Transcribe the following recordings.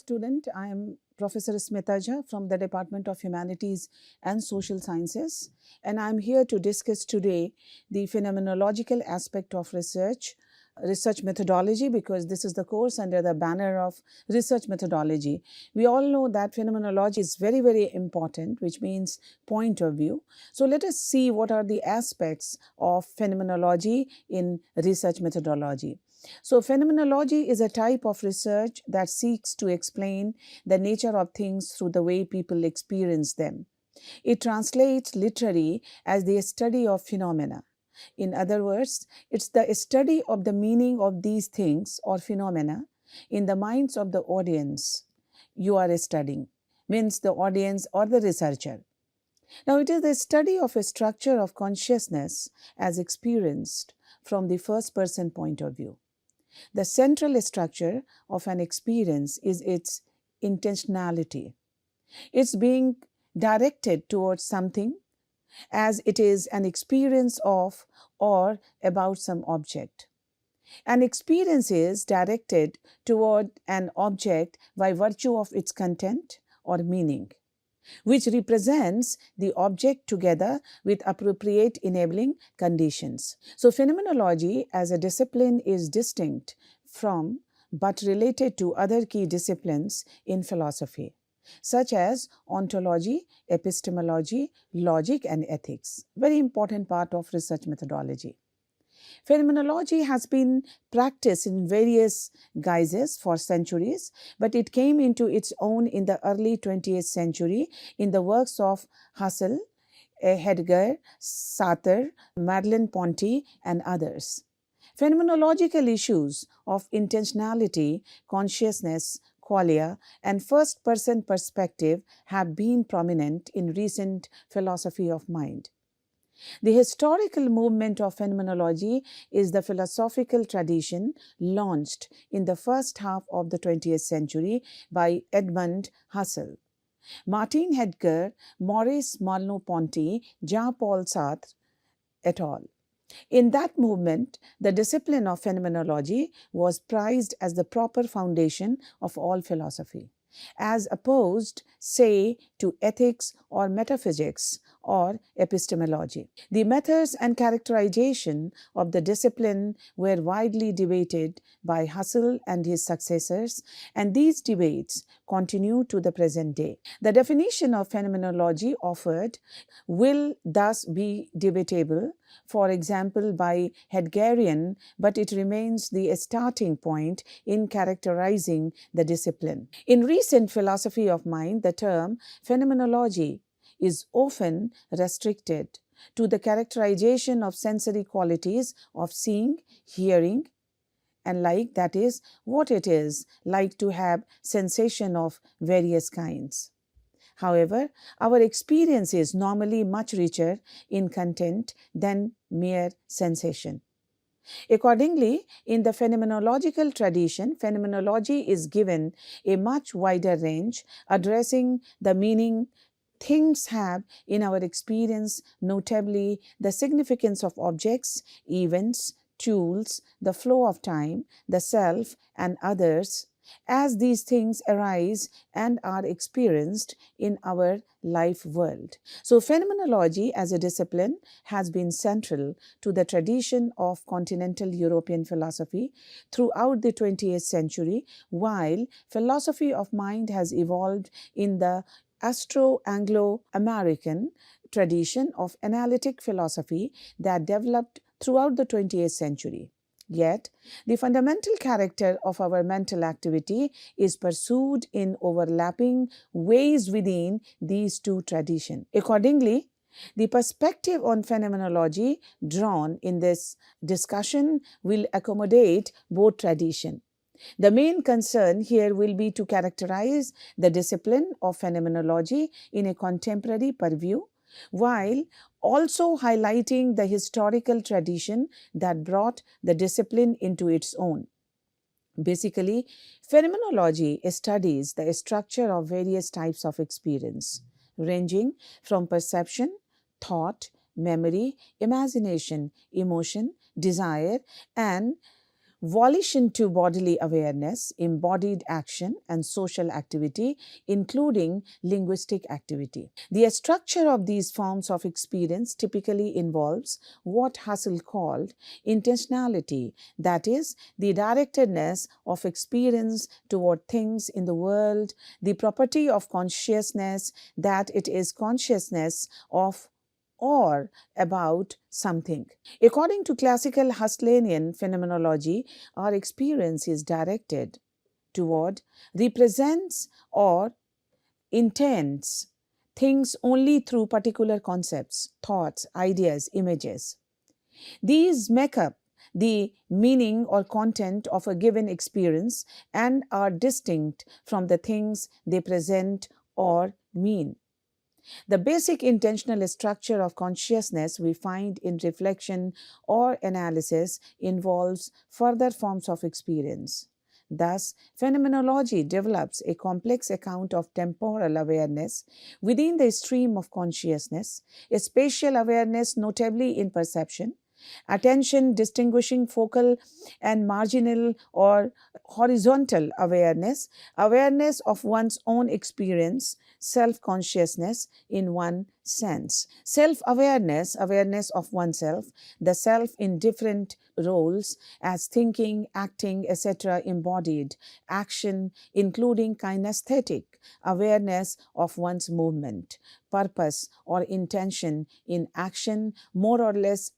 student. I am Professor Smita Jha from the Department of Humanities and Social Sciences, and I am here to discuss today the phenomenological aspect of research methodology, because this is the course under the banner of research methodology. We all know that phenomenology is very, very important, which means point of view. So let us see what are the aspects of phenomenology in research methodology. So phenomenology is a type of research that seeks to explain the nature of things through the way people experience them. It translates literally as the study of phenomena. In other words, it's the study of the meaning of these things or phenomena in the minds of the audience you are studying, means the audience or the researcher. Now, it is the study of a structure of consciousness as experienced from the first person point of view. The central structure of an experience is its intentionality. It's being directed towards something, as it is an experience of or about some object. An experience is directed toward an object by virtue of its content or meaning, which represents the object together with appropriate enabling conditions. So, phenomenology as a discipline is distinct from but related to other key disciplines in philosophy, such as ontology, epistemology, logic, and ethics. Very important part of research methodology. Phenomenology has been practiced in various guises for centuries, but it came into its own in the early 20th century in the works of Husserl, Heidegger, Sartre, Merleau-Ponty, and others. Phenomenological issues of intentionality, consciousness, qualia, and first person perspective have been prominent in recent philosophy of mind. The historical movement of phenomenology is the philosophical tradition launched in the first half of the 20th century by Edmund Husserl, Martin Heidegger, Maurice Merleau-Ponty, Jean-Paul Sartre, et al. In that movement, the discipline of phenomenology was prized as the proper foundation of all philosophy, as opposed, say, to ethics or metaphysics or epistemology. The methods and characterization of the discipline were widely debated by Husserl and his successors, and these debates continue to the present day. The definition of phenomenology offered will thus be debatable, for example, by Heideggerian, but it remains the starting point in characterizing the discipline. In recent philosophy of mind, the term phenomenology is often restricted to the characterization of sensory qualities of seeing, hearing, and like, that is, what it is like to have sensation of various kinds. However, our experience is normally much richer in content than mere sensation. Accordingly, in the phenomenological tradition, phenomenology is given a much wider range, addressing the meaning things have in our experience, notably the significance of objects, events, tools, the flow of time, the self, and others, as these things arise and are experienced in our life world. So, phenomenology as a discipline has been central to the tradition of continental European philosophy throughout the 20th century, while philosophy of mind has evolved in the Austro-Anglo-American tradition of analytic philosophy that developed throughout the 20th century. Yet, the fundamental character of our mental activity is pursued in overlapping ways within these two traditions. Accordingly, the perspective on phenomenology drawn in this discussion will accommodate both traditions. The main concern here will be to characterize the discipline of phenomenology in a contemporary purview, while also highlighting the historical tradition that brought the discipline into its own. Basically, phenomenology studies the structure of various types of experience, ranging from perception, thought, memory, imagination, emotion, desire, and volition to bodily awareness, embodied action, and social activity, including linguistic activity. The structure of these forms of experience typically involves what Husserl called intentionality, that is, the directedness of experience toward things in the world, the property of consciousness that it is consciousness of or about something. According to classical Hussleyan phenomenology, our experience is directed toward, represents, or intends things only through particular concepts, thoughts, ideas, images. These make up the meaning or content of a given experience and are distinct from the things they present or mean. The basic intentional structure of consciousness we find in reflection or analysis involves further forms of experience. Thus, phenomenology develops a complex account of temporal awareness within the stream of consciousness, a spatial awareness notably in perception, attention distinguishing focal and marginal or horizontal awareness, awareness of one's own experience, self consciousness in one sense. Self awareness, awareness of oneself, the self in different roles as thinking, acting, etc., embodied action, including kinesthetic awareness of one's movement, purpose, or intention in action, more or less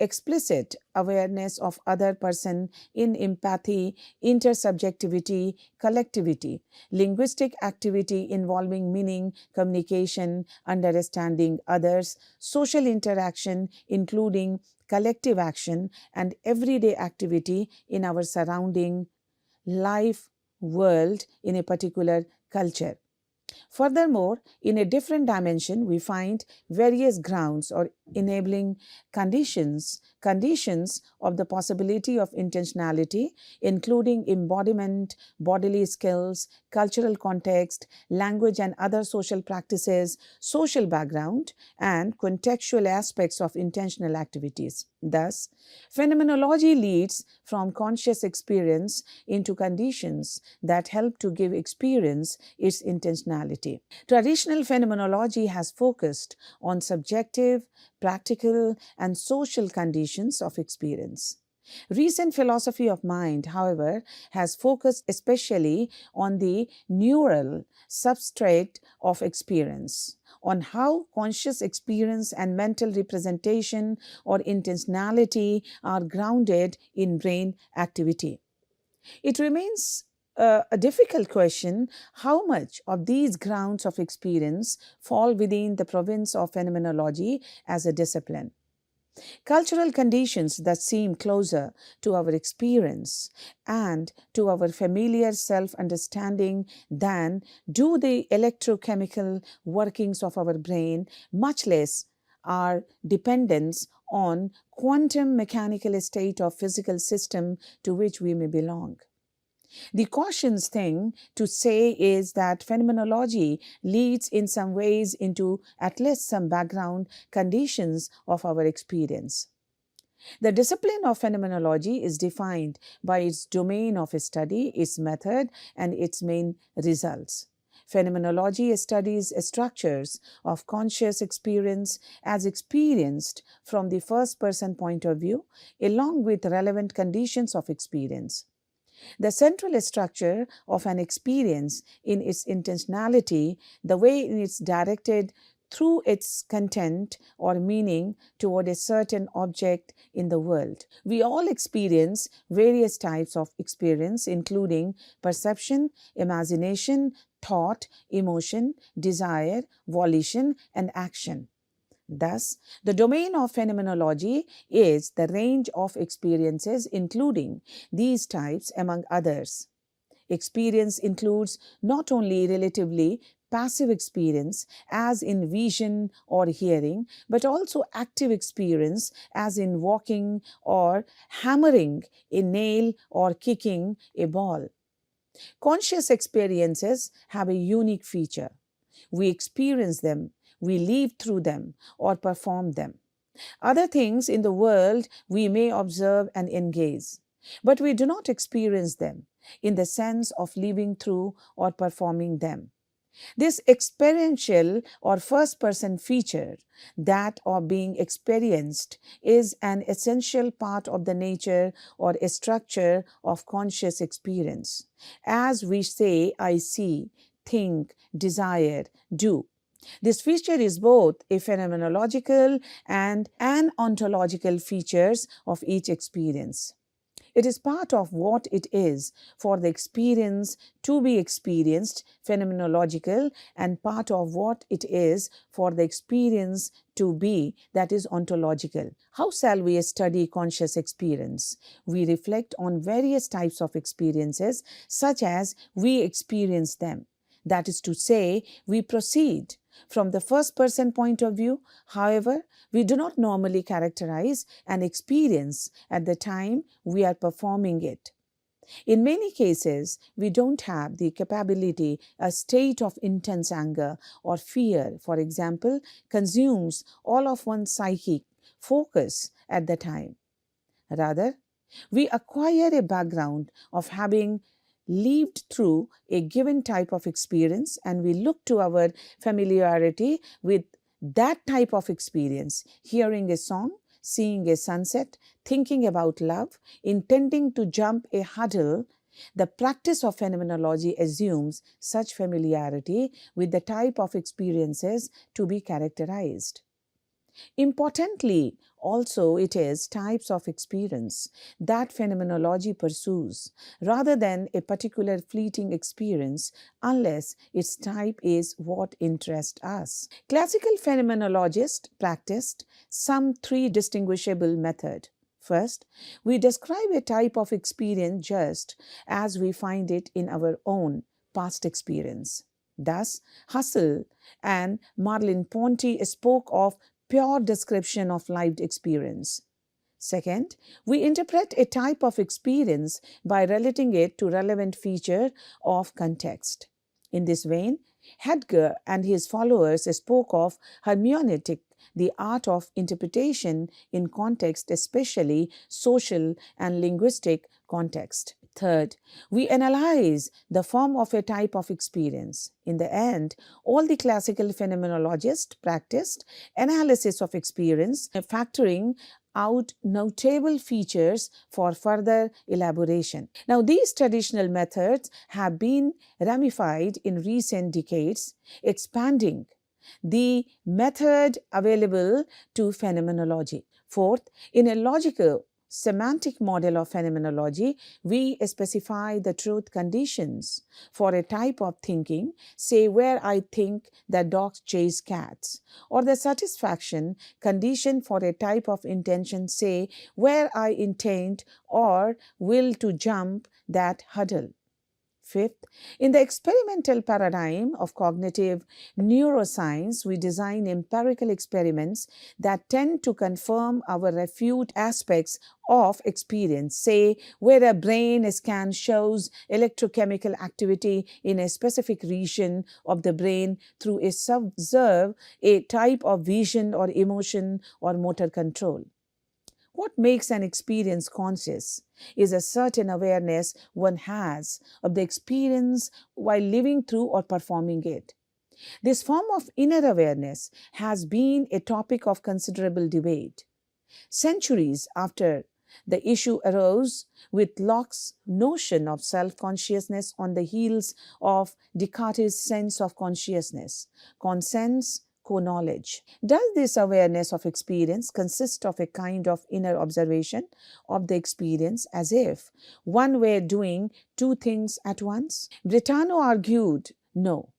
explicit awareness of other person in empathy, intersubjectivity, collectivity, linguistic activity involving meaning, communication, understanding others, social interaction including collective action, and everyday activity in our surrounding life world in a particular culture. Furthermore, in a different dimension, we find various grounds or enabling conditions of the possibility of intentionality, including embodiment, bodily skills, cultural context, language and other social practices, social background, and contextual aspects of intentional activities. Thus, phenomenology leads from conscious experience into conditions that help to give experience its intentionality. Traditional phenomenology has focused on subjective, practical, and social conditions of experience. Recent philosophy of mind, however, has focused especially on the neural substrate of experience, on how conscious experience and mental representation or intentionality are grounded in brain activity. It remains a difficult question how much of these grounds of experience fall within the province of phenomenology as a discipline. Cultural conditions that seem closer to our experience and to our familiar self understanding than do the electrochemical workings of our brain, much less our dependence on quantum mechanical state of physical system to which we may belong. The cautious thing to say is that phenomenology leads in some ways into at least some background conditions of our experience. The discipline of phenomenology is defined by its domain of study, its method, and its main results. Phenomenology studies structures of conscious experience as experienced from the first person point of view, along with relevant conditions of experience. The central structure of an experience in its intentionality, the way it's directed through its content or meaning toward a certain object in the world. We all experience various types of experience, including perception, imagination, thought, emotion, desire, volition, and action. Thus, the domain of phenomenology is the range of experiences, including these types, among others. Experience includes not only relatively passive experience, as in vision or hearing, but also active experience, as in walking or hammering a nail or kicking a ball. Conscious experiences have a unique feature. We experience them, we live through them, or perform them. Other things in the world we may observe and engage. but we do not experience them in the sense of living through or performing them. This experiential or first person feature, that of being experienced, is an essential part of the nature or a structure of conscious experience. As we say, I see, think, desire, do. This feature is both a phenomenological and an ontological features of each experience. It is part of what it is for the experience to be experienced, phenomenological, and part of what it is for the experience to be, that is ontological. How shall we study conscious experience? We reflect on various types of experiences, such as we experience them. That is to say, we proceed from the first person point of view. However, we do not normally characterize an experience at the time we are performing it. In many cases, we don't have the capability. A state of intense anger or fear, for example, consumes all of one's psychic focus at the time. Rather, we acquire a background of having lived through a given type of experience, and we look to our familiarity with that type of experience, hearing a song, seeing a sunset, thinking about love, intending to jump a hurdle. The practice of phenomenology assumes such familiarity with the type of experiences to be characterized. Importantly, also, it is types of experience that phenomenology pursues rather than a particular fleeting experience, unless its type is what interests us. Classical phenomenologists practiced some three distinguishable methods. First, we describe a type of experience just as we find it in our own past experience. Thus, Husserl and Merleau-Ponty spoke of pure description of lived experience. Second, we interpret a type of experience by relating it to relevant feature of context. In this vein, Heidegger and his followers spoke of hermeneutic, the art of interpretation in context, especially social and linguistic context. Third, we analyze the form of a type of experience. In the end, all the classical phenomenologists practiced analysis of experience, factoring out notable features for further elaboration. Now, these traditional methods have been ramified in recent decades, expanding the method available to phenomenology. Fourth, in a logical semantic model of phenomenology, we specify the truth conditions for a type of thinking, say where I think that dogs chase cats, or the satisfaction condition for a type of intention, say where I intend or will to jump that hurdle. Fifth, in the experimental paradigm of cognitive neuroscience, we design empirical experiments that tend to confirm or refute aspects of experience, say where a brain scan shows electrochemical activity in a specific region of the brain through a observe a type of vision or emotion or motor control. What makes an experience conscious is a certain awareness one has of the experience while living through or performing it. This form of inner awareness has been a topic of considerable debate. Centuries after the issue arose with Locke's notion of self-consciousness on the heels of Descartes' sense of consciousness, conscience, co-knowledge. Does this awareness of experience consist of a kind of inner observation of the experience as if one were doing two things at once? Brentano argued no.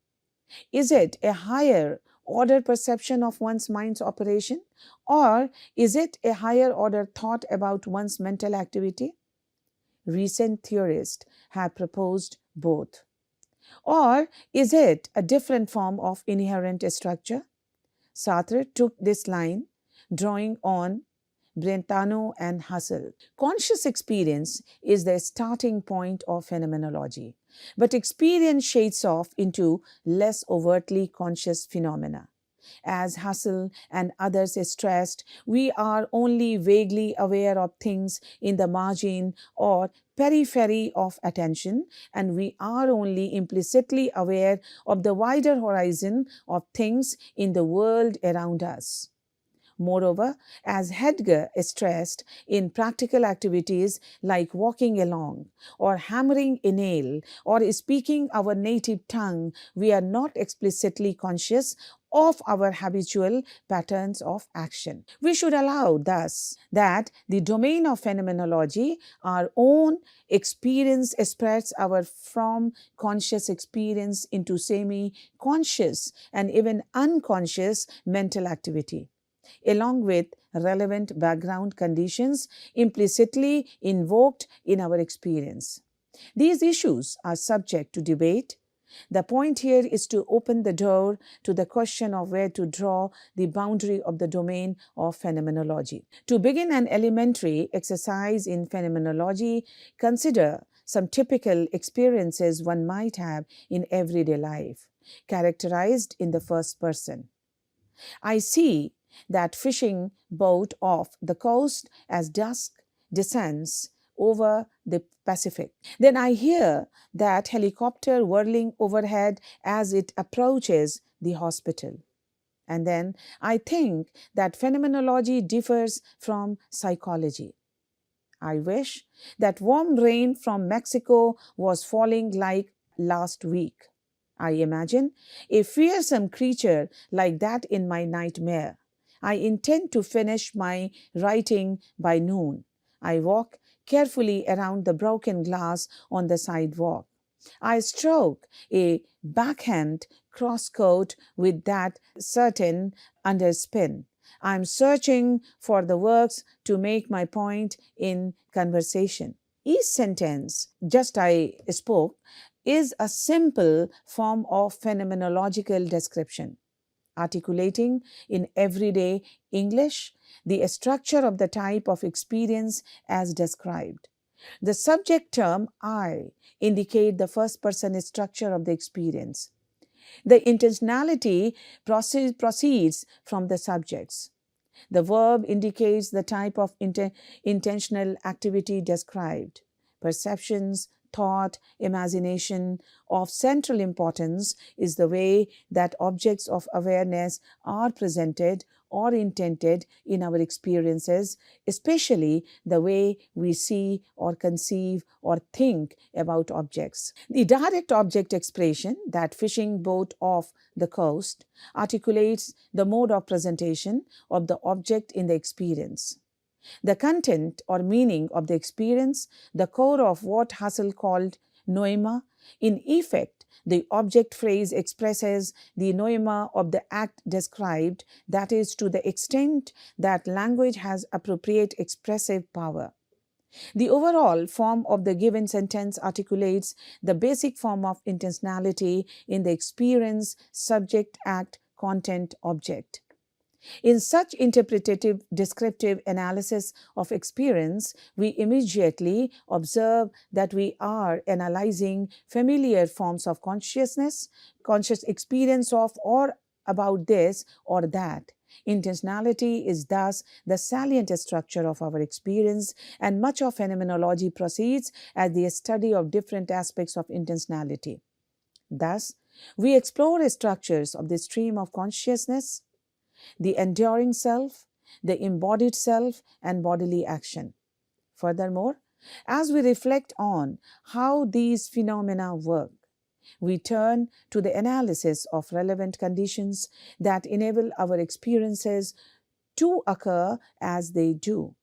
Is it a higher order perception of one's mind's operation, or is it a higher order thought about one's mental activity? Recent theorists have proposed both. Or is it a different form of inherent structure? Sartre took this line, drawing on Brentano and Husserl. Conscious experience is the starting point of phenomenology, but experience shades off into less overtly conscious phenomena. As Husserl and others stressed, we are only vaguely aware of things in the margin or periphery of attention, and we are only implicitly aware of the wider horizon of things in the world around us. Moreover, as Heidegger stressed, in practical activities like walking along, or hammering a nail, or speaking our native tongue, we are not explicitly conscious of our habitual patterns of action. We should allow, thus, that the domain of phenomenology, our own experience, spreads our from conscious experience into semi conscious and even unconscious mental activity, along with relevant background conditions implicitly invoked in our experience. These issues are subject to debate. The point here is to open the door to the question of where to draw the boundary of the domain of phenomenology. To begin an elementary exercise in phenomenology, consider some typical experiences one might have in everyday life, characterized in the first person. I see that fishing boat off the coast as dusk descends over the Pacific. Then I hear that helicopter whirling overhead as it approaches the hospital. And then I think that phenomenology differs from psychology. I wish that warm rain from Mexico was falling like last week. I imagine a fearsome creature like that in my nightmare. I intend to finish my writing by noon. I walk carefully around the broken glass on the sidewalk. I stroke a backhand crosscoat with that certain underspin. I'm searching for the words to make my point in conversation. Each sentence, just I spoke, is a simple form of phenomenological description, articulating in everyday English the structure of the type of experience as described. The subject term I indicate the first person structure of the experience. The intentionality proceeds from the subjects. The verb indicates the type of intentional activity described. Perceptions, thought, imagination of central importance is the way that objects of awareness are presented or intended in our experiences, especially the way we see or conceive or think about objects. The direct object expression, that fishing boat off the coast, articulates the mode of presentation of the object in the experience. The content or meaning of the experience, the core of what Husserl called noema, in effect, the object phrase expresses the noema of the act described, that is, to the extent that language has appropriate expressive power. The overall form of the given sentence articulates the basic form of intentionality in the experience, subject, act, content, object. In such interpretative descriptive analysis of experience, we immediately observe that we are analyzing familiar forms of consciousness, conscious experience of or about this or that. Intentionality is thus the salient structure of our experience, and much of phenomenology proceeds as the study of different aspects of intentionality. Thus, we explore structures of the stream of consciousness, the enduring self, the embodied self, and bodily action. Furthermore, as we reflect on how these phenomena work, we turn to the analysis of relevant conditions that enable our experiences to occur as they do,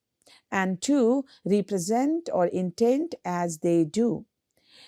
and to represent or intend as they do.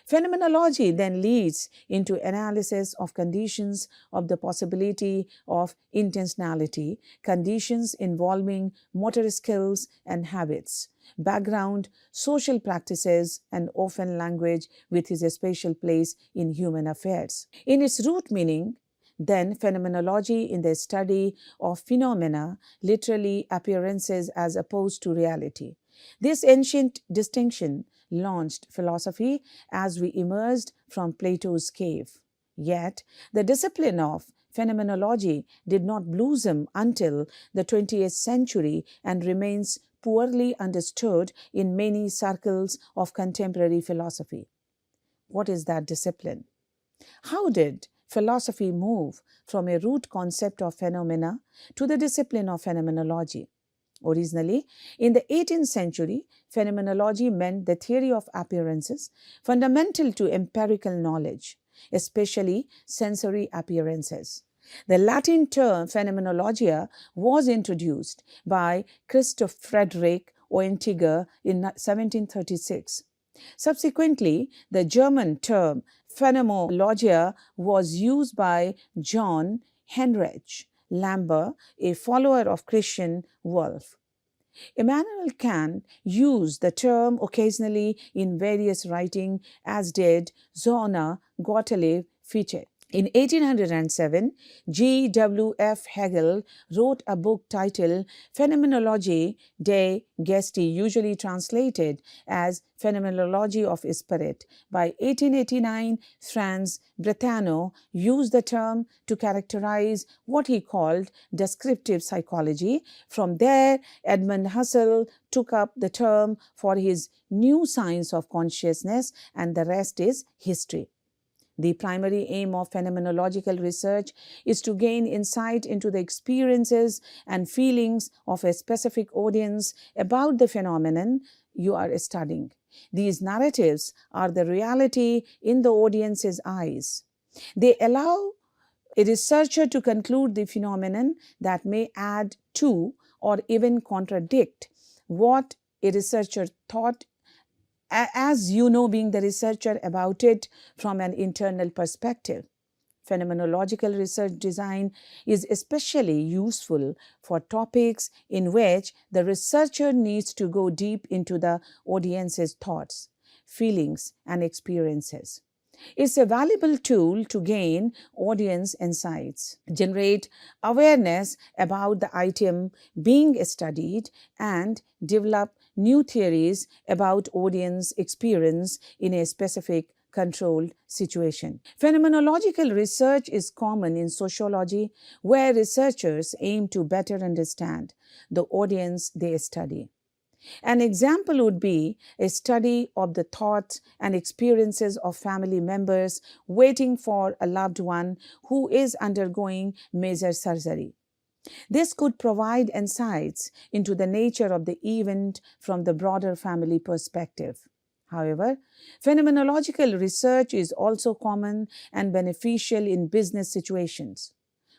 Phenomenology then leads into analysis of conditions of the possibility of intentionality, conditions involving motor skills and habits, background, social practices, and often language with its special place in human affairs. In its root meaning, then, phenomenology in the study of phenomena, literally appearances as opposed to reality. This ancient distinction launched philosophy as we emerged from Plato's cave. Yet, the discipline of phenomenology did not blossom until the 20th century and remains poorly understood in many circles of contemporary philosophy. What is that discipline? How did philosophy move from a root concept of phenomena to the discipline of phenomenology? Originally, in the 18th century, phenomenology meant the theory of appearances fundamental to empirical knowledge, especially sensory appearances. The Latin term phenomenologia was introduced by Christoph Friedrich Oetinger in 1736. Subsequently, the German term Phenomenologia was used by John Heinrich Lambert, a follower of Christian Wolff. Immanuel Kant used the term occasionally in various writings, as did Zona Gottlieb Fichte. In 1807, G. W. F. Hegel wrote a book titled Phenomenologie des Gestes, usually translated as Phenomenology of Spirit. By 1889, Franz Brentano used the term to characterize what he called descriptive psychology. From there, Edmund Husserl took up the term for his new science of consciousness, and the rest is history. The primary aim of phenomenological research is to gain insight into the experiences and feelings of a specific audience about the phenomenon you are studying. These narratives are the reality in the audience's eyes. They allow a researcher to conclude the phenomenon that may add to or even contradict what a researcher thought, as you know, being the researcher about it from an internal perspective. Phenomenological research design is especially useful for topics in which the researcher needs to go deep into the audience's thoughts, feelings, and experiences. It's a valuable tool to gain audience insights, generate awareness about the item being studied, and develop new theories about audience experience in a specific controlled situation. Phenomenological research is common in sociology, where researchers aim to better understand the audience they study. An example would be a study of the thoughts and experiences of family members waiting for a loved one who is undergoing major surgery. This could provide insights into the nature of the event from the broader family perspective. However, phenomenological research is also common and beneficial in business situations.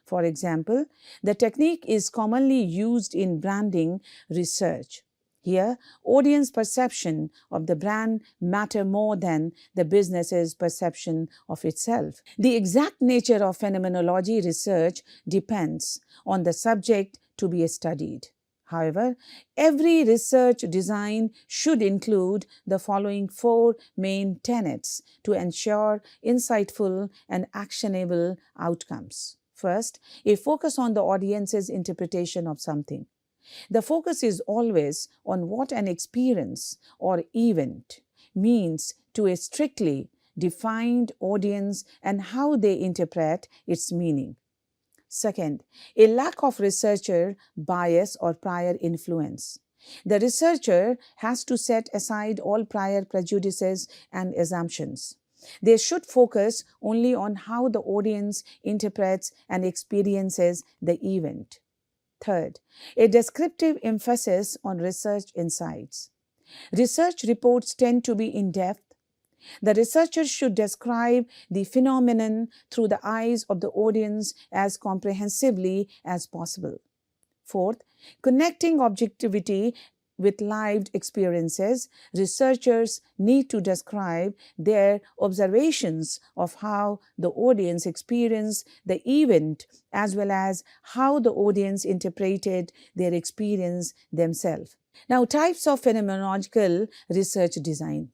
For example, the technique is commonly used in branding research. Here, audience perception of the brand matter more than the business's perception of itself. The exact nature of phenomenology research depends on the subject to be studied. However, every research design should include the following four main tenets to ensure insightful and actionable outcomes. First, a focus on the audience's interpretation of something. The focus is always on what an experience or event means to a strictly defined audience and how they interpret its meaning. Second, a lack of researcher bias or prior influence. The researcher has to set aside all prior prejudices and assumptions. They should focus only on how the audience interprets and experiences the event. Third, a descriptive emphasis on research insights. Research reports tend to be in-depth. The researcher should describe the phenomenon through the eyes of the audience as comprehensively as possible. Fourth, connecting objectivity with lived experiences, researchers need to describe their observations of how the audience experienced the event as well as how the audience interpreted their experience themselves. Now, types of phenomenological research design.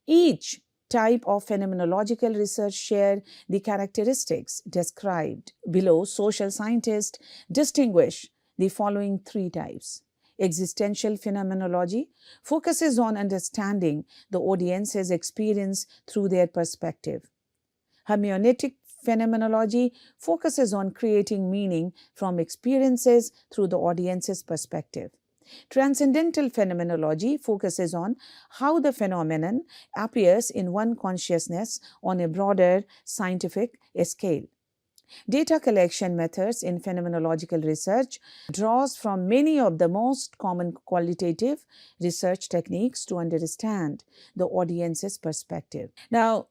Each type of phenomenological research share the characteristics described below. Social scientists distinguish the following three types. Existential phenomenology focuses on understanding the audience's experience through their perspective. Hermeneutic phenomenology focuses on creating meaning from experiences through the audience's perspective. Transcendental phenomenology focuses on how the phenomenon appears in one consciousness on a broader scientific scale. Data collection methods in phenomenological research draws from many of the most common qualitative research techniques to understand the audience's perspective. Now,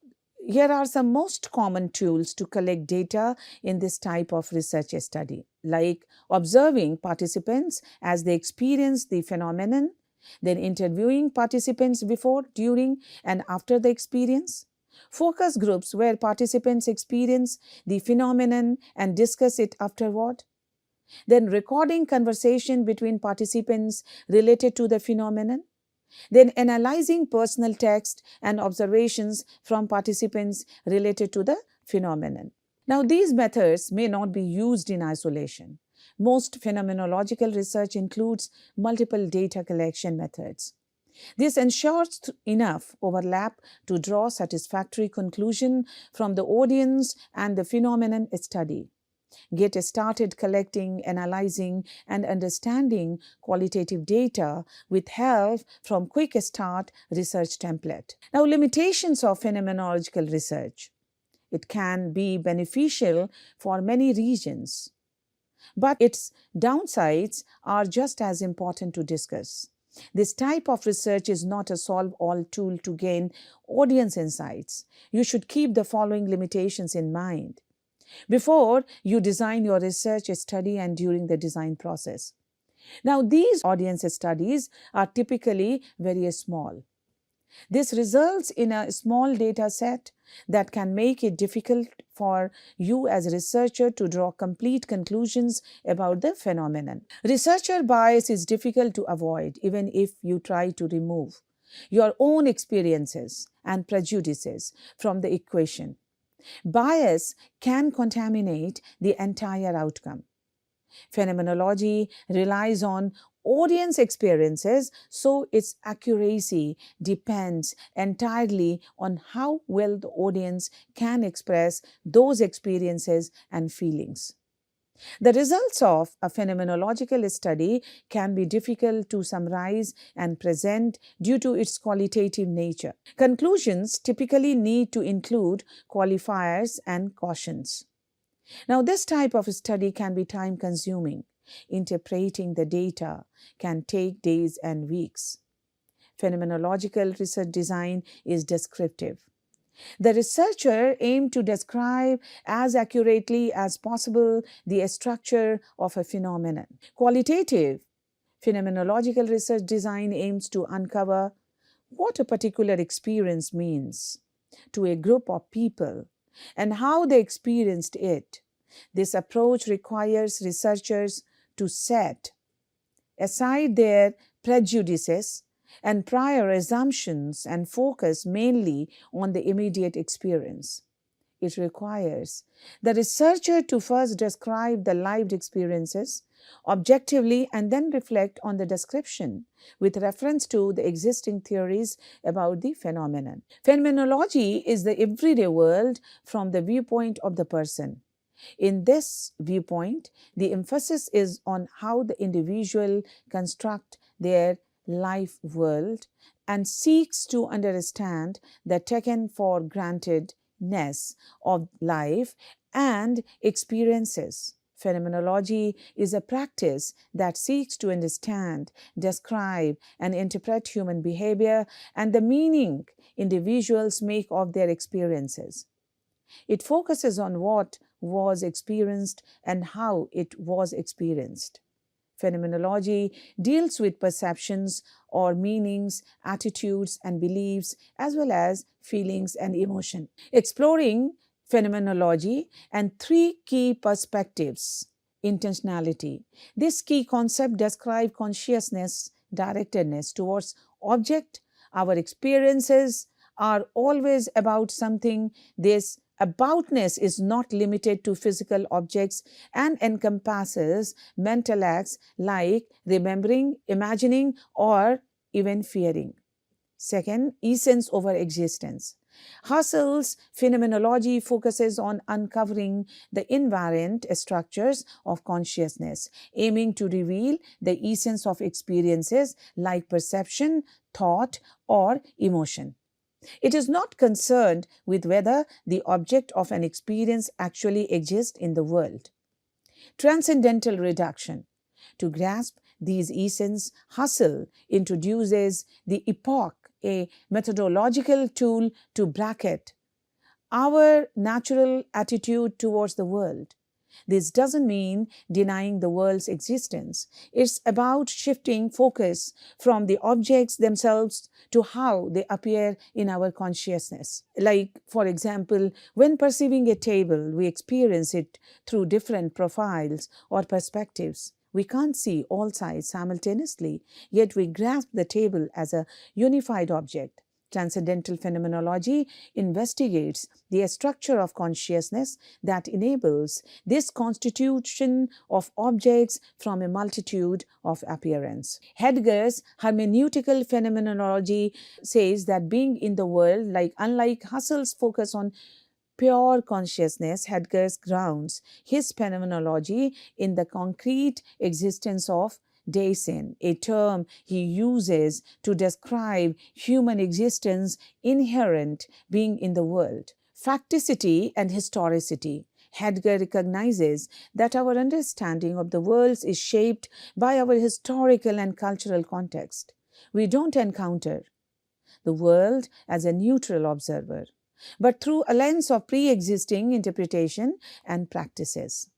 here are some most common tools to collect data in this type of research study, like observing participants as they experience the phenomenon, then interviewing participants before, during, and after the experience. Focus groups where participants experience the phenomenon and discuss it afterward. Then recording conversation between participants related to the phenomenon. Then analyzing personal text and observations from participants related to the phenomenon. Now, these methods may not be used in isolation. Most phenomenological research includes multiple data collection methods. This ensures enough overlap to draw satisfactory conclusion from the audience and the phenomenon study. Get started collecting, analyzing, and understanding qualitative data with help from Quick Start research template. Now, limitations of phenomenological research. It can be beneficial for many regions, but its downsides are just as important to discuss. This type of research is not a solve-all tool to gain audience insights. You should keep the following limitations in mind before you design your research study and during the design process. Now, these audience studies are typically very small. This results in a small data set that can make it difficult for you as a researcher to draw complete conclusions about the phenomenon. Researcher bias is difficult to avoid even if you try to remove your own experiences and prejudices from the equation. Bias can contaminate the entire outcome. Phenomenology relies on audience experiences, so its accuracy depends entirely on how well the audience can express those experiences and feelings. The results of a phenomenological study can be difficult to summarize and present due to its qualitative nature. Conclusions typically need to include qualifiers and cautions. Now, this type of study can be time-consuming. Interpreting the data can take days and weeks. Phenomenological research design is descriptive. The researcher aims to describe as accurately as possible the structure of a phenomenon. Qualitative phenomenological research design aims to uncover what a particular experience means to a group of people and how they experienced it. This approach requires researchers to set aside their prejudices and prior assumptions and focus mainly on the immediate experience. It requires the researcher to first describe the lived experiences objectively and then reflect on the description with reference to the existing theories about the phenomenon. Phenomenology is the everyday world from the viewpoint of the person. In this viewpoint, the emphasis is on how the individual construct their life world and seeks to understand the taken for grantedness of life and experiences. Phenomenology is a practice that seeks to understand, describe, and interpret human behavior and the meaning individuals make of their experiences. It focuses on what was experienced and how it was experienced. Phenomenology deals with perceptions or meanings, attitudes and beliefs, as well as feelings and emotion. Exploring phenomenology and three key perspectives. Intentionality. This key concept describes consciousness, directedness towards object. Our experiences are always about something. This aboutness is not limited to physical objects and encompasses mental acts like remembering, imagining, or even fearing. Second, essence over existence. Husserl's phenomenology focuses on uncovering the invariant structures of consciousness, aiming to reveal the essence of experiences like perception, thought, or emotion. It is not concerned with whether the object of an experience actually exists in the world. Transcendental reduction. To grasp these essence, Husserl introduces the epoch, a methodological tool to bracket our natural attitude towards the world. This doesn't mean denying the world's existence. It's about shifting focus from the objects themselves to how they appear in our consciousness. Like, for example, when perceiving a table, we experience it through different profiles or perspectives. We can't see all sides simultaneously, yet we grasp the table as a unified object. Transcendental phenomenology investigates the structure of consciousness that enables this constitution of objects from a multitude of appearance. Heidegger's hermeneutical phenomenology says that being in the world, unlike Husserl's focus on pure consciousness, Heidegger grounds his phenomenology in the concrete existence of Dasein, a term he uses to describe human existence inherent being in the world. Facticity and historicity. Heidegger recognizes that our understanding of the world is shaped by our historical and cultural context. We don't encounter the world as a neutral observer, but through a lens of pre-existing interpretation and practices.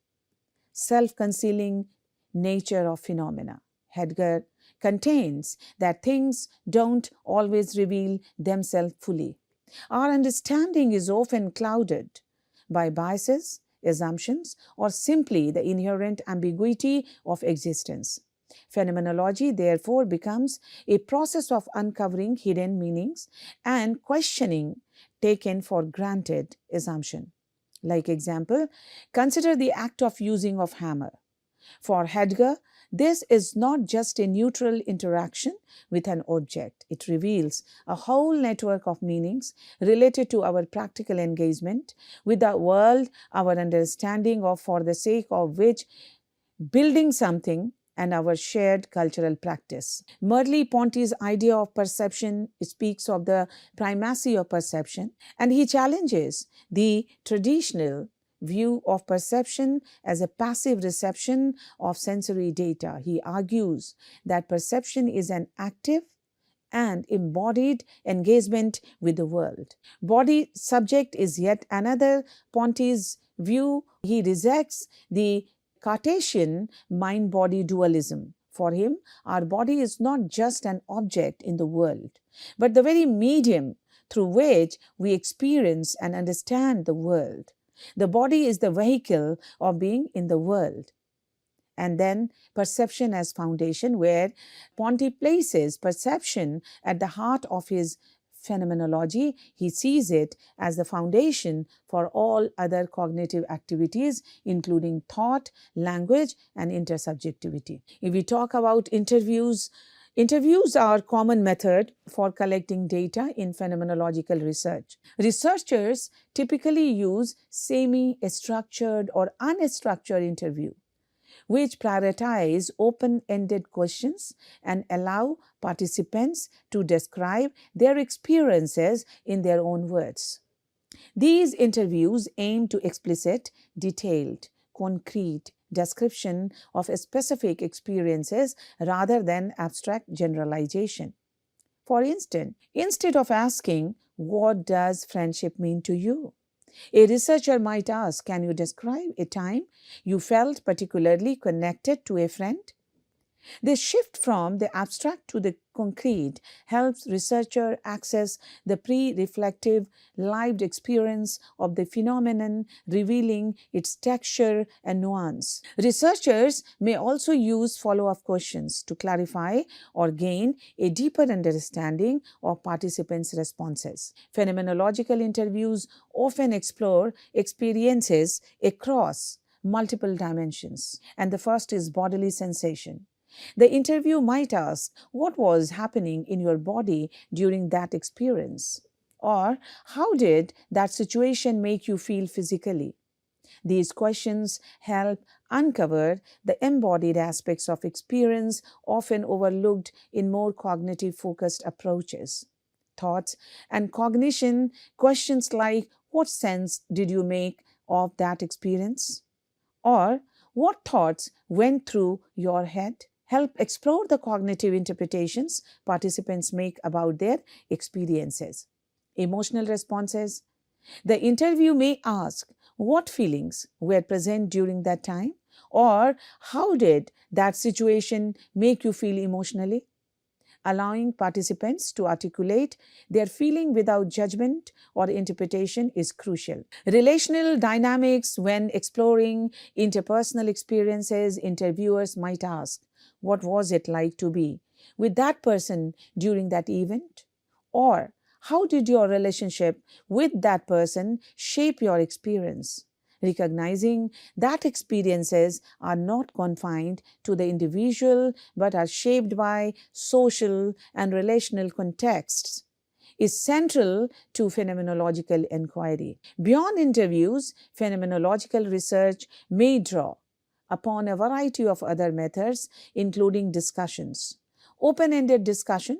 Self-concealing nature of phenomena. Heidegger contains that things don't always reveal themselves fully. Our understanding is often clouded by biases, assumptions, or simply the inherent ambiguity of existence. Phenomenology, therefore, becomes a process of uncovering hidden meanings and questioning taken for granted assumption. Like example, consider the act of using of hammer. For Heidegger, this is not just a neutral interaction with an object. It reveals a whole network of meanings related to our practical engagement with the world, our understanding of for the sake of which building something, and our shared cultural practice. Merleau-Ponty's idea of perception speaks of the primacy of perception, and he challenges the traditional view of perception as a passive reception of sensory data. He argues that perception is an active and embodied engagement with the world. Body subject is yet another Ponty's view. He rejects the Cartesian mind-body dualism. For him, our body is not just an object in the world, but the very medium through which we experience and understand the world. The body is the vehicle of being in the world. And then perception as foundation, where Ponty places perception at the heart of his phenomenology. He sees it as the foundation for all other cognitive activities, including thought, language, and intersubjectivity. If we talk about interviews, interviews are a common method for collecting data in phenomenological research. Researchers typically use semi-structured or unstructured interview, which prioritize open-ended questions and allow participants to describe their experiences in their own words. These interviews aim to explicit, detailed, concrete description of specific experiences rather than abstract generalization. For instance, instead of asking, "What does friendship mean to you?" a researcher might ask, "Can you describe a time you felt particularly connected to a friend?" This shift from the abstract to the concrete helps researcher access the pre-reflective, lived experience of the phenomenon, revealing its texture and nuance. Researchers may also use follow-up questions to clarify or gain a deeper understanding of participants' responses. Phenomenological interviews often explore experiences across multiple dimensions, and the first is bodily sensation. The interview might ask, "What was happening in your body during that experience?" Or how did that situation make you feel physically? These questions help uncover the embodied aspects of experience often overlooked in more cognitive focused approaches. Thoughts and cognition questions like what sense did you make of that experience? Or what thoughts went through your head? Help explore the cognitive interpretations participants make about their experiences. Emotional responses. The interview may ask what feelings were present during that time, or how did that situation make you feel emotionally? Allowing participants to articulate their feeling without judgment or interpretation is crucial. Relational dynamics. When exploring interpersonal experiences, interviewers might ask, what was it like to be with that person during that event? Or how did your relationship with that person shape your experience? Recognizing that experiences are not confined to the individual but are shaped by social and relational contexts is central to phenomenological inquiry. Beyond interviews, phenomenological research may draw upon a variety of other methods, including discussions. Open ended discussion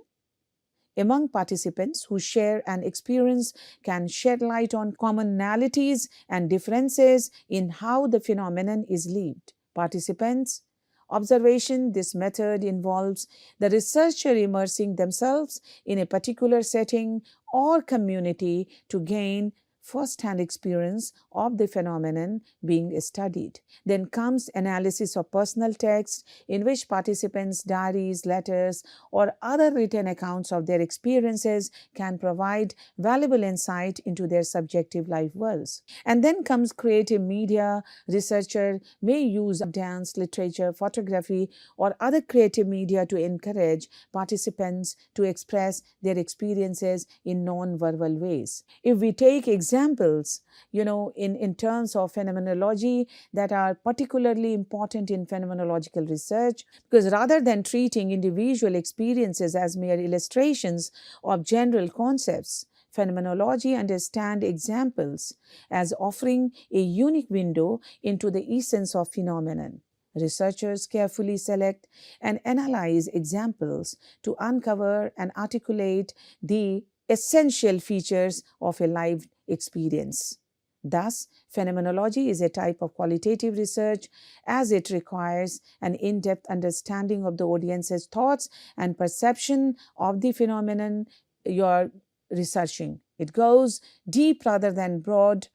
among participants who share an experience can shed light on commonalities and differences in how the phenomenon is lived. Participants' observation. This method involves the researcher immersing themselves in a particular setting or community to gain first-hand experience of the phenomenon being studied. Then comes analysis of personal text, in which participants' diaries, letters, or other written accounts of their experiences can provide valuable insight into their subjective life worlds. And then comes creative media. Researcher may use dance, literature, photography, or other creative media to encourage participants to express their experiences in non-verbal ways. If we take examples, in terms of phenomenology that are particularly important in phenomenological research, because rather than treating individual experiences as mere illustrations of general concepts, phenomenology understands examples as offering a unique window into the essence of phenomenon. Researchers carefully select and analyze examples to uncover and articulate the essential features of a lived experience. Thus, phenomenology is a type of qualitative research as it requires an in-depth understanding of the audience's thoughts and perception of the phenomenon you're researching. It goes deep rather than broad.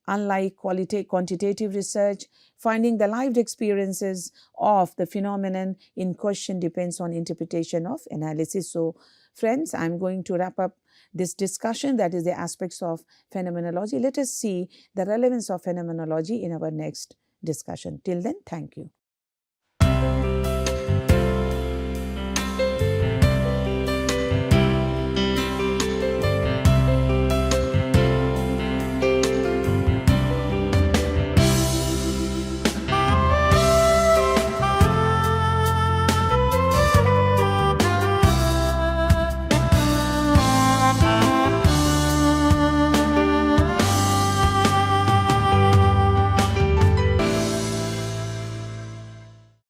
Unlike quantitative research, finding the lived experiences of the phenomenon in question depends on interpretation of analysis. So, friends, I'm going to wrap up this discussion, that is the aspects of phenomenology. Let us see the relevance of phenomenology in our next discussion. Till then, thank you.